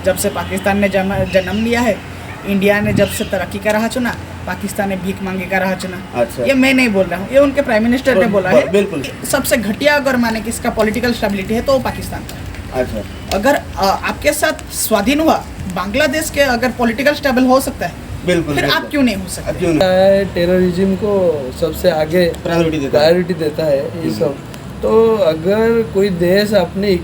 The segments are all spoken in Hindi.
जब से पाकिस्तान ने जन्म लिया है, इंडिया ने जब से तरक्की का राह चुना, पाकिस्तान ने भीख मांगे का राह चुना। अच्छा। ये मैं नहीं बोल रहा हूँ, ये उनके प्राइम मिनिस्टर ने बोला है। बिल्कुल। सबसे घटिया अगर माने कि इसका पॉलिटिकल स्टेबिलिटी है तो वो पाकिस्तान का। अच्छा। अगर आपके साथ स्वाधीन हुआ बांग्लादेश के अगर पॉलिटिकल स्टेबल हो सकता है, बिल्कुल, फिर बिल्कुल। आप क्यों नहीं हो सकते? क्यों नहीं? टेररिज्म को सबसे आगे प्रायोरिटी देता है ये सब। तो अगर कोई देश अपने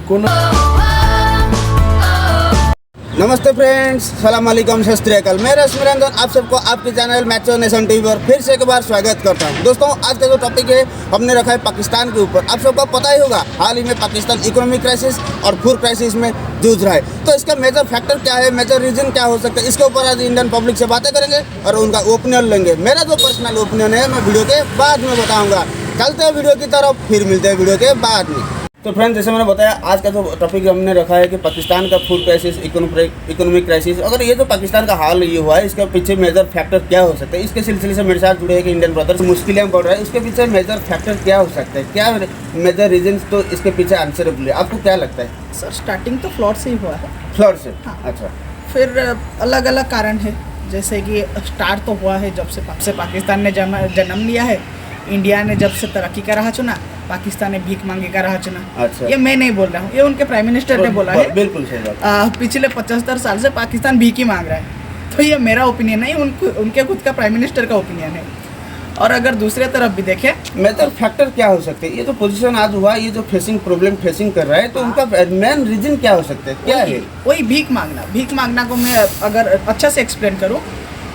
नमस्ते फ्रेंड्स, सलाम अलैकुम, सत श्री अकाल। मैं रश्मि रंजन आप सबको आपके चैनल मैचो नेशन टीवी पर फिर से एक बार स्वागत करता हूं। दोस्तों, आज का जो टॉपिक है हमने रखा है पाकिस्तान के ऊपर। आप सबको पता ही होगा, हाल ही में पाकिस्तान इकोनॉमिक क्राइसिस और फूड क्राइसिस में जूझ रहा है। तो इसका मेजर फैक्टर क्या है, मेजर रीजन क्या हो सकता है, इसके ऊपर आज इंडियन पब्लिक से बातें करेंगे और उनका ओपिनियन लेंगे। मेरा जो पर्सनल ओपिनियन है मैं वीडियो के बाद में बताऊँगा। चलते हैं वीडियो की तरफ, फिर मिलते हैं वीडियो के बाद में। तो फ्रेंड्स, जैसे मैंने बताया, आज का जो टॉपिक हमने रखा है कि पाकिस्तान का फूड क्राइसिस, इकोनॉमिक क्राइसिस। अगर ये जो पाकिस्तान का हाल ये हुआ है, इसके पीछे मेजर फैक्टर क्या हो सकता है, इसके सिलसिले से मेरे साथ जुड़े हैं कि इंडियन ब्रदर्स मुश्किलें बढ़ रहा है, उसके पीछे मेजर फैक्टर क्या हो सकता है, क्या मेजर रीजन, तो इसके पीछे आंसरेबल है। आपको क्या लगता है? सर, स्टार्टिंग तो फ्लड से ही हुआ है। फ्लड से? हाँ। अच्छा। फिर अलग अलग कारण है, जैसे कि स्टार्ट तो हुआ है जब से पाकिस्तान ने जन्म लिया है, इंडिया ने जब से तरक्की का राह चुना, पाकिस्तान ने भीख मांगे का राह चुना। अच्छा। ये मैं नहीं बोल रहा हूँ, ये उनके प्राइम मिनिस्टर ने बोला है। बिल्कुल सही बात। पिछले 75 साल से पाकिस्तान भीख ही मांग रहा है। तो ये मेरा ओपिनियन नहीं, उनके खुद का प्राइम मिनिस्टर का ओपिनियन है। और अगर दूसरे तरफ भी देखें, मेजर फैक्टर क्या हो सकते हैं? ये जो पोजीशन आज हुआ, ये जो प्रॉब्लम फेसिंग कर रहा है, तो उनका मेन रीजन क्या हो सकता है, क्या है? वही भीख मांगना को मैं अगर अच्छा से एक्सप्लेन करूँ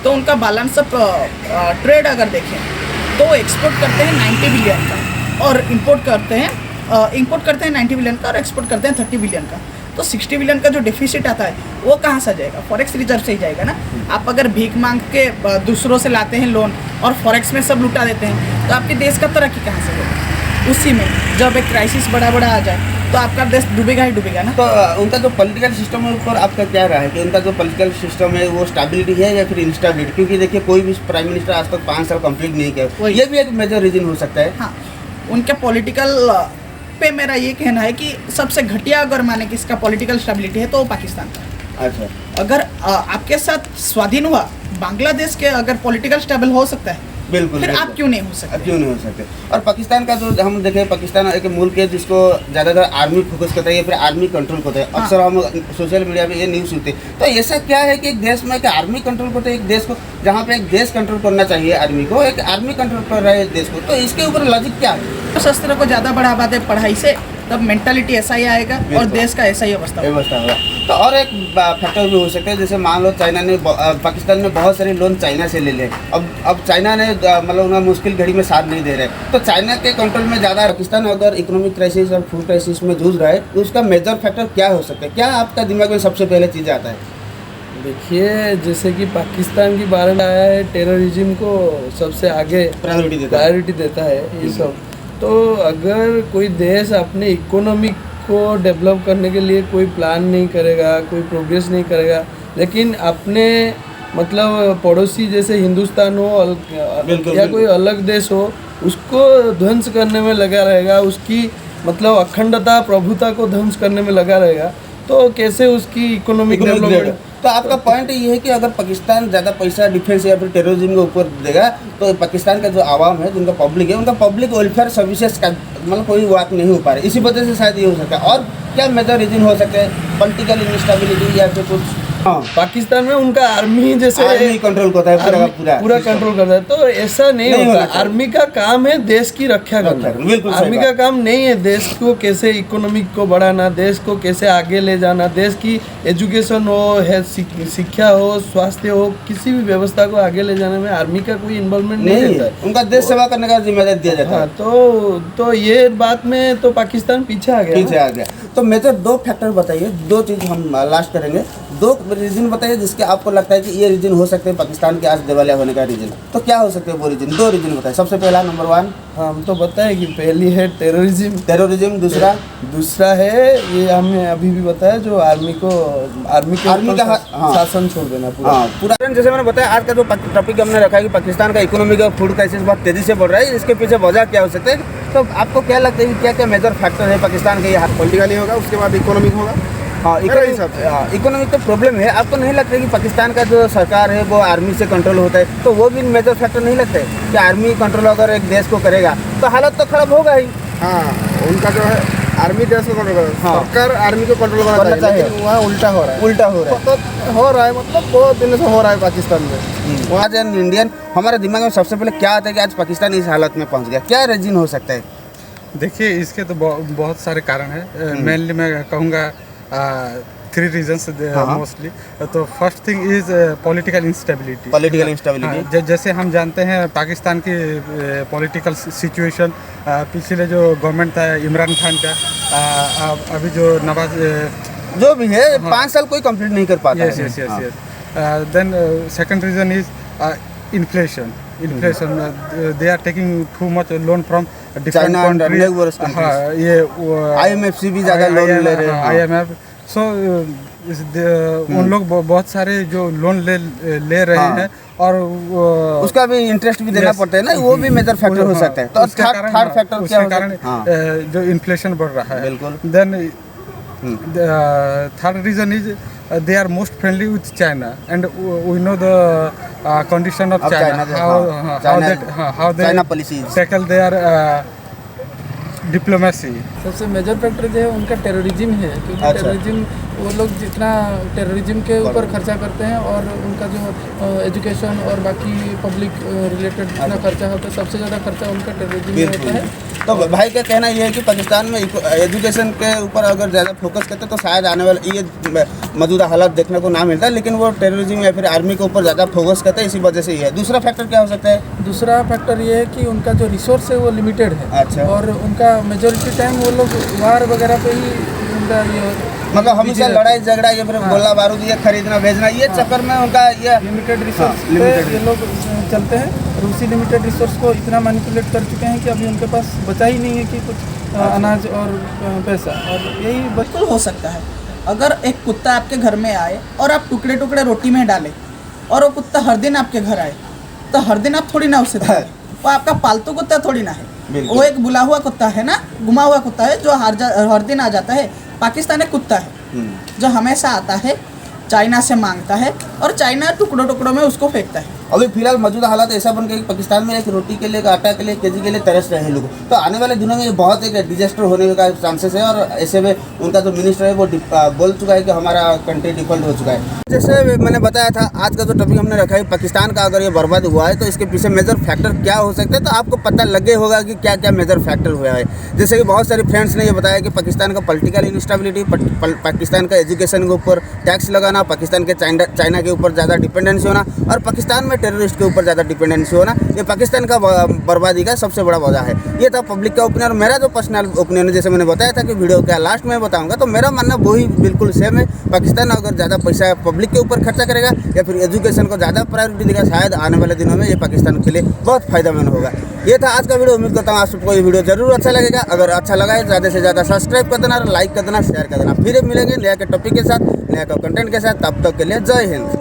तो उनका बैलेंस ऑफ ट्रेड अगर देखें तो एक्सपोर्ट करते हैं 90 बिलियन का और इंपोर्ट करते हैं 90 बिलियन का और एक्सपोर्ट करते हैं 30 बिलियन का। तो 60 बिलियन का जो डिफिसिट आता है वो कहाँ से जाएगा? फॉरेक्स रिजर्व से ही जाएगा ना। आप अगर भीख मांग के दूसरों से लाते हैं लोन और फॉरेक्स में सब लुटा देते हैं, तो आपके देश का तरक्की कहाँ से होगा? उसी में जब एक क्राइसिस बड़ा आ जाए तो आपका देश डूबेगा ही डूबेगा ना। तो उनका जो पॉलिटिकल सिस्टम है ऊपर आपका क्या रहा है कि उनका जो पॉलिटिकल सिस्टम है वो स्टेबिलिटी है या फिर इंस्टेबिलिटी? क्योंकि देखिए, कोई भी प्राइम मिनिस्टर आज तक 5 साल कंप्लीट नहीं किया, ये भी एक मेजर रीजन हो सकता है। हाँ, उनके पॉलिटिकल पे मेरा ये कहना है कि सबसे घटिया अगर माने कि इसका पॉलिटिकल स्टेबिलिटी है तो वो पाकिस्तान का। अच्छा। अगर आपके साथ स्वाधीन हुआ बांग्लादेश के अगर पॉलिटिकल स्टेबल हो सकता है, बिल्कुल, फिर बिल्कुल। आप क्यों नहीं हो सकते? क्यों नहीं हो सकते? और पाकिस्तान का जो हम देखें, पाकिस्तान एक मुल्क है जिसको ज़्यादातर आर्मी फोकस करता है या फिर आर्मी कंट्रोल करता है। हाँ। अक्सर हम सोशल मीडिया पे ये न्यूज़ सुनते हैं। तो ऐसा क्या है कि एक देश में एक आर्मी कंट्रोल करता है, एक देश को जहाँ पे एक देश कंट्रोल करना चाहिए आर्मी को, एक आर्मी कंट्रोल कर रहा है देश को। तो इसके ऊपर लॉजिक क्या है? शस्त्र को ज़्यादा बढ़ावा दे पढ़ाई से, तब मेंटालिटी ऐसा ही आएगा और देश का ऐसा ही अवस्था होगा। तो और एक फैक्टर भी हो सकता है, जैसे मान लो चाइना ने पाकिस्तान ने बहुत सारे लोन चाइना से ले लिए। अब चाइना ने मतलब उन्हें मुश्किल घड़ी में साथ नहीं दे रहे, तो चाइना के कंट्रोल में ज़्यादा पाकिस्तान अगर इकोनॉमिक क्राइसिस और फूड क्राइसिस में जूझ रहा है, तो उसका मेजर फैक्टर क्या हो सकता है? क्या आपका दिमाग में सबसे पहले चीज़ आता है? देखिए, जैसे कि पाकिस्तान के बारे में आया है, टेररिज्म को सबसे आगे प्रायोरिटी देता है ये सब। तो अगर कोई देश अपने इकोनॉमिक को डेवलप करने के लिए कोई प्लान नहीं करेगा, कोई प्रोग्रेस नहीं करेगा, लेकिन अपने मतलब पड़ोसी जैसे हिंदुस्तान हो या कोई अलग देश हो, उसको ध्वंस करने में लगा रहेगा, उसकी मतलब अखंडता प्रभुता को ध्वंस करने में लगा रहेगा, तो कैसे उसकी इकोनॉमिक डेवलपमेंट? तो आपका पॉइंट ये है कि अगर पाकिस्तान ज़्यादा पैसा डिफेंस या फिर टेररिज्म के ऊपर देगा, तो पाकिस्तान का जो आवाम है, जिनका पब्लिक है, उनका पब्लिक वेलफेयर सर्विसेज का मतलब कोई बात नहीं हो पा रही। इसी वजह से शायद ये हो सकता है। और क्या मेजर रीजन हो सकता है? पॉलिटिकल इंस्टेबिलिटी या फिर कुछ? हाँ, पाकिस्तान में उनका आर्मी जैसे आर्मी कंट्रोल करता है, पूरा कंट्रोल करता है। तो ऐसा नहीं होता। आर्मी का काम है देश की रक्षा करना। आर्मी का काम नहीं है देश को कैसे इकोनॉमिक को बढ़ाना, देश को कैसे आगे ले जाना, देश की एजुकेशन हो, शिक्षा हो, स्वास्थ्य हो, किसी भी व्यवस्था को आगे ले जाने में आर्मी का कोई इन्वॉल्वमेंट नहीं रहता है। उनका देश सेवा करने का जिम्मेदारी दिया जाता है। तो ये बात में तो पाकिस्तान पीछे आ गया। तो मेजर 2 फैक्टर बताइए, 2 चीज़ हम लास्ट करेंगे। 2 रीजन बताइए जिसके आपको लगता है कि ये रीजन हो सकते हैं पाकिस्तान के आज दिवालिया होने का रीजन। तो क्या हो सकते हैं वो रीजन? 2 रीजन बताइए। सबसे पहला, नंबर 1। हम तो बताए कि पहली है टेररिज्म। दूसरा है ये हमने अभी भी बताया, जो आर्मी का शासन छोड़ देना पूरा। जैसे मैंने बताया, आज का जो टॉपिक हमने रखा है कि पाकिस्तान का इकोनॉमिक और फूड क्राइसिस बहुत तेजी से बढ़ रहा है, इसके पीछे वजह क्या हो सकता है? तो आपको क्या लगता है कि क्या क्या मेजर फैक्टर है पाकिस्तान के? ये पॉलिटिकली होगा, उसके बाद इकोनॉमिक होगा, हाँ मेरे हिसाब से। इकोनॉमिक तो प्रॉब्लम है। आपको नहीं लगता है कि पाकिस्तान का जो सरकार है वो आर्मी से कंट्रोल होता है, तो वो भी मेजर फैक्टर नहीं लगता है कि आर्मी कंट्रोल अगर एक देश को करेगा तो हालत तो खराब होगा ही। हाँ, उनका जो है आर्मी देश को कंट्रोल कर, हाँ। सरकार आर्मी को कंट्रोल करना करना चाहिए, चाहिए। लेकिन वहाँ उल्टा हो रहा है। उल्टा हो रहा है। तो हो रहा है, मतलब बहुत दिनों से हो रहा है पाकिस्तान में। वहाँ जो इंडियन, हमारे दिमाग में सबसे पहले क्या आता है कि आज पाकिस्तान इस हालत में पहुँच गया, क्या रीजन हो सकता है? देखिए, इसके तो बहुत सारे कारण हैं। मेनली मैं कहूँगा 3 रीजन्स हाँ। मोस्टली। तो first thing is political instability. Political instability. जैसे हम जानते हैं पाकिस्तान की पॉलिटिकल सिचुएशन, पिछले जो गवर्नमेंट था इमरान खान का, अभी जो नवाज जो भी है 5 साल कोई कंप्लीट नहीं कर पाता यस है। यस यस हाँ। Yes then second reason is inflation. They are taking too much loan from different China and neighbors countries. countries। हाँ, ये IMF से भी ज़्यादा लोन ले रहे हैं। IMF। सो उन लोग बहुत सारे जो लोन ले रहे हाँ। हैं, और उसका भी इंटरेस्ट भी देना Yes। पड़ता है ना, वो भी मेजर फैक्टर हो सकता है। तो उसके कारण- थर्ड फैक्टर क्या उसके हो कारण सकता है? हाँ। जो इन्फ्लेशन बढ़ रहा है। बिल्कुल। Then third reason is they are most friendly with China, and we know the condition of Of China, China, how they China policies। tackle their diplomacy. सबसे मेजर फैक्टर जो है उनका टेररिज्म है, क्योंकि अच्छा। टेररिज्म, वो लोग जितना टेररिज्म के ऊपर खर्चा करते हैं और उनका जो एजुकेशन और बाकी पब्लिक रिलेटेड जितना खर्चा होता है, सबसे ज़्यादा खर्चा उनका टेररिज्म में होता है। तो भाई का कहना ये है कि पाकिस्तान में एजुकेशन के ऊपर अगर ज़्यादा फोकस करते तो शायद आने वाले ये मौजूदा हालात देखने को ना मिलता, लेकिन वो टेररिज्म या फिर आर्मी के ऊपर ज़्यादा फोकस करते हैं, इसी वजह से ये है। दूसरा फैक्टर क्या हो सकता है? दूसरा फैक्टर ये है कि उनका जो रिसोर्स है वो लिमिटेड है। अच्छा। और उनका मेजोरिटी टाइम वो लोग वार वगैरह पे ही उनका ये मतलब हमेशा लड़ाई झगड़ा या फिर गोला बारूद ये खरीदना भेजना, ये चक्कर में उनका ये लिमिटेड रिसोर्स हाँ, limited ये लोग चलते हैं, और उसी लिमिटेड रिसोर्स को इतना मैनिपुलेट कर चुके हैं कि अभी उनके पास बचा ही नहीं है कि कुछ अनाज और पैसा, और यही बिल्कुल हो सकता है। अगर एक कुत्ता आपके घर में आए और आप टुकड़े टुकड़े रोटी में डालें, और वो कुत्ता हर दिन आपके घर आए, तो हर दिन आप थोड़ी ना उसे देंगे। वो आपका पालतू कुत्ता थोड़ी ना है, बिल्कुल। वो एक बुला हुआ कुत्ता है ना, घुमा हुआ कुत्ता है जो हर दिन आ जाता है। पाकिस्तान एक कुत्ता है जो हमेशा आता है, चाइना से मांगता है, और चाइना टुकड़ों टुकड़ों में उसको फेंकता है। अभी फिलहाल मौजूदा हालात ऐसा बन गया कि पाकिस्तान में एक रोटी के लिए, एक आटा के लिए, केजी के लिए तरस रहे हैं लोग। तो आने वाले दिनों में ये बहुत एक डिजास्टर होने का चांसेस है, और ऐसे में उनका जो मिनिस्टर है वो बोल चुका है कि हमारा कंट्री डिफॉल्ट हो चुका है। जैसे मैंने बताया था, आज का जो टॉपिक हमने रखा है पाकिस्तान का, अगर ये बर्बाद हुआ है तो इसके पीछे मेजर फैक्टर क्या हो सकता है, तो आपको पता लगे होगा कि क्या क्या मेजर फैक्टर हुआ है। जैसे कि बहुत सारे फ्रेंड्स ने ये बताया कि पाकिस्तान का पॉलिटिकल इंस्टेबिलिटी, पाकिस्तान का एजुकेशन के ऊपर टैक्स लगाना, पाकिस्तान के चाइना के ऊपर ज़्यादा डिपेंडेंसी होना, और पाकिस्तान में टेररिस्ट के ऊपर ज़्यादा डिपेंडेंसी होना, ये पाकिस्तान का बर्बादी का सबसे बड़ा वजह है। ये था पब्लिक का ओपिनियन। मेरा जो पर्सनल ओपिनियन है, जैसे मैंने बताया था कि वीडियो के लास्ट में बताऊंगा, तो मेरा मानना वही बिल्कुल सेम है। पाकिस्तान अगर ज़्यादा पैसा पब्लिक के ऊपर खर्चा करेगा या फिर एजुकेशन को ज़्यादा प्रायोरिटी देगा, शायद आने वाले दिनों में ये पाकिस्तान के लिए बहुत फायदेमंद होगा। ये था आज का वीडियो। उम्मीद करता हूँ आप सबको ये वीडियो जरूर अच्छा लगेगा। अगर अच्छा लगा है ज़्यादा से ज़्यादा सब्सक्राइब कर देना, लाइक कर देना, शेयर कर देना। फिर मिलेंगे नया के टॉपिक के साथ, नया कंटेंट के साथ। तब तक के लिए जय हिंद।